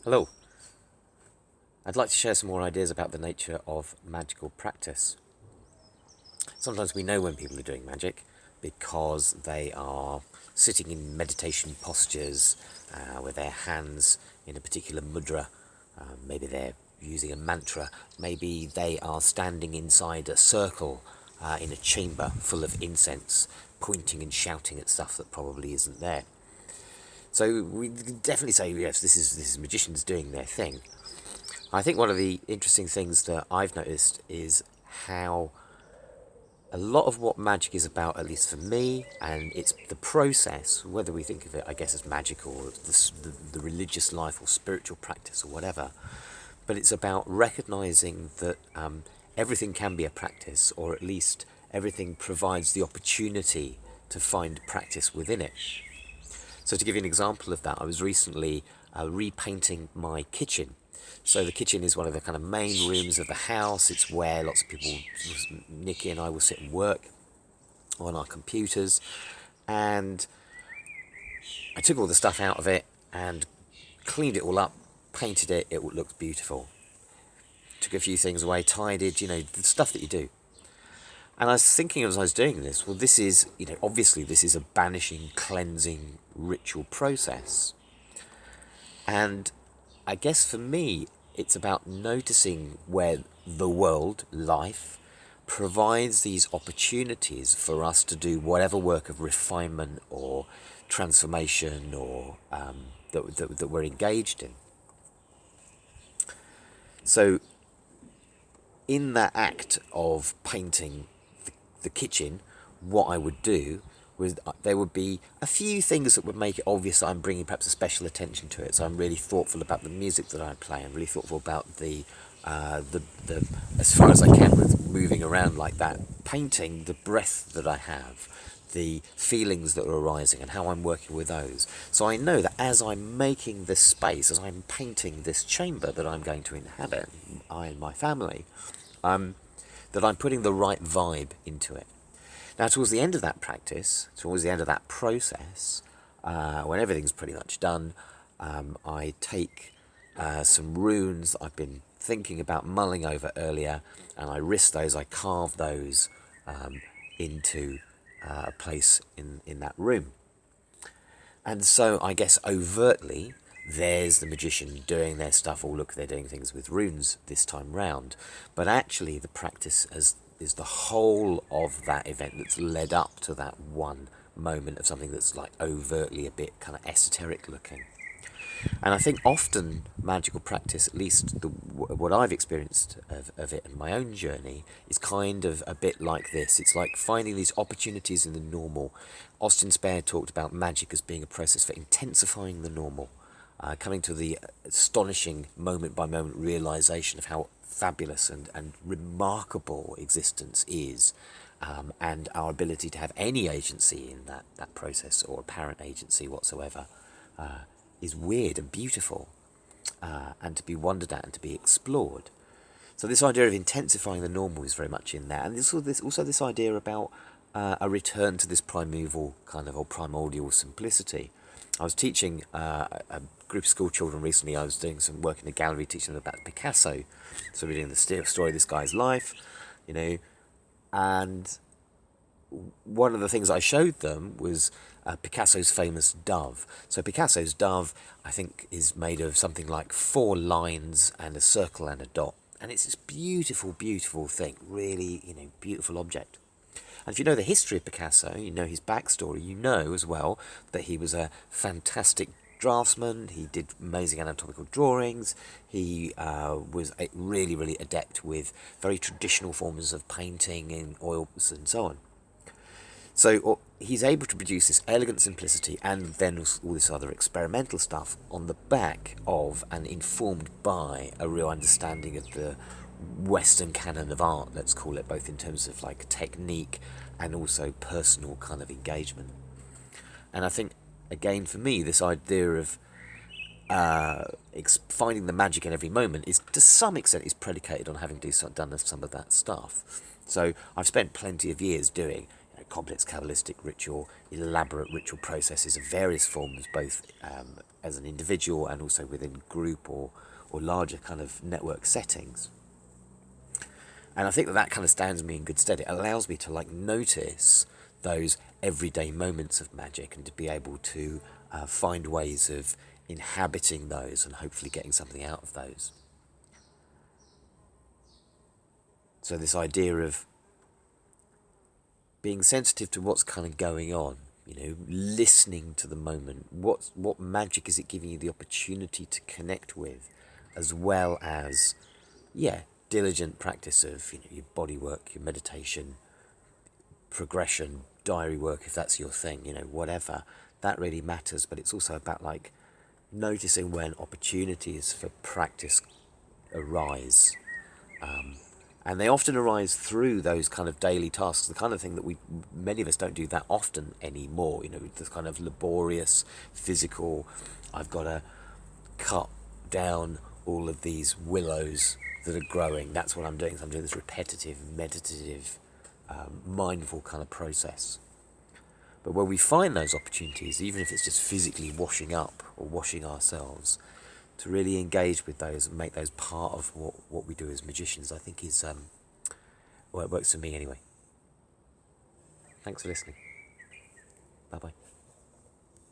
Hello. I'd like to share some more ideas about the nature of magical practice. Sometimes we know when people are doing magic because they are sitting in meditation postures with their hands in a particular mudra. Maybe they're using a mantra. Maybe they are standing inside a circle in a chamber full of incense, pointing and shouting at stuff that probably isn't there. So we can definitely say, yes, this is magicians doing their thing. I think one of the interesting things that I've noticed is how a lot of what magic is about, at least for me, and it's the process, whether we think of it, I guess, as magic or the religious life or spiritual practice or whatever, but it's about recognizing that everything can be a practice, or at least everything provides the opportunity to find practice within it. So to give you an example of that, I was recently repainting my kitchen. So the kitchen is one of the kind of main rooms of the house. It's where lots of people, Nikki and I, will sit and work on our computers. And I took all the stuff out of it and cleaned it all up, painted it. It looked beautiful. Took a few things away, tidied, the stuff that you do. And I was thinking as I was doing this, well, this is, obviously this is a banishing, cleansing ritual process. And I guess for me, it's about noticing where the world, life, provides these opportunities for us to do whatever work of refinement or transformation or that we're engaged in. So in that act of painting the kitchen, what I would do was there would be a few things that would make it obvious that I'm bringing perhaps a special attention to it. So I'm really thoughtful about the music that I play. I'm really thoughtful about the as far as I can with moving around like that, painting the breath that I have, the feelings that are arising and how I'm working with those. So I know that as I'm making this space, as I'm painting this chamber that I'm going to inhabit, I and my family, that I'm putting the right vibe into it. Now, towards the end of that practice, towards the end of that process, when everything's pretty much done, I take some runes that I've been thinking about, mulling over earlier, and I wrist those, I carve those into a place in that room. And so I guess overtly, there's the magician doing their stuff. Oh, look, they're doing things with runes this time round. But actually, the practice is the whole of that event that's led up to that one moment of something that's like overtly a bit kind of esoteric looking. And I think often magical practice, at least what I've experienced of it in my own journey, is kind of a bit like this. It's like finding these opportunities in the normal. Austin Spare talked about magic as being a process for intensifying the normal, coming to the astonishing moment-by-moment realization of how fabulous and remarkable existence is, and our ability to have any agency in that process, or apparent agency whatsoever, is weird and beautiful, and to be wondered at and to be explored. So this idea of intensifying the normal is very much in there, and also this idea about a return to this primeval kind of, or primordial simplicity. I was teaching a group of school children recently. I was doing some work in a gallery teaching them about Picasso. So we're doing the story of this guy's life, and one of the things I showed them was Picasso's famous dove. So Picasso's dove, I think, is made of something like 4 lines and a circle and a dot. And it's this beautiful, beautiful thing, really, beautiful object. And if you know the history of Picasso, you know his backstory, you know as well that he was a fantastic draftsman. He did amazing anatomical drawings. He was really, really adept with very traditional forms of painting in oils and so on. So he's able to produce this elegant simplicity and then all this other experimental stuff on the back of and informed by a real understanding of the Western canon of art, let's call it, both in terms of like technique and also personal kind of engagement. And I think, again, for me, this idea of finding the magic in every moment is, to some extent, is predicated on having done some of that stuff. So I've spent plenty of years doing complex Kabbalistic ritual, elaborate ritual processes of various forms, both as an individual and also within group or larger kind of network settings. And I think that kind of stands me in good stead. It allows me to like notice those everyday moments of magic and to be able to find ways of inhabiting those and hopefully getting something out of those. So this idea of being sensitive to what's kind of going on, listening to the moment. What magic is it giving you the opportunity to connect with, as well as, diligent practice of your body work, your meditation, progression, diary work if that's your thing, whatever. That really matters, but it's also about like noticing when opportunities for practice arise. And they often arise through those kind of daily tasks, the kind of thing that many of us don't do that often anymore. This kind of laborious, physical, I've got to cut down all of these willows that are growing. That's what I'm doing. So I'm doing this repetitive, meditative, mindful kind of process. But when we find those opportunities, even if it's just physically washing up or washing ourselves, to really engage with those and make those part of what we do as magicians, I think is, well, it works for me anyway. Thanks for listening. Bye-bye.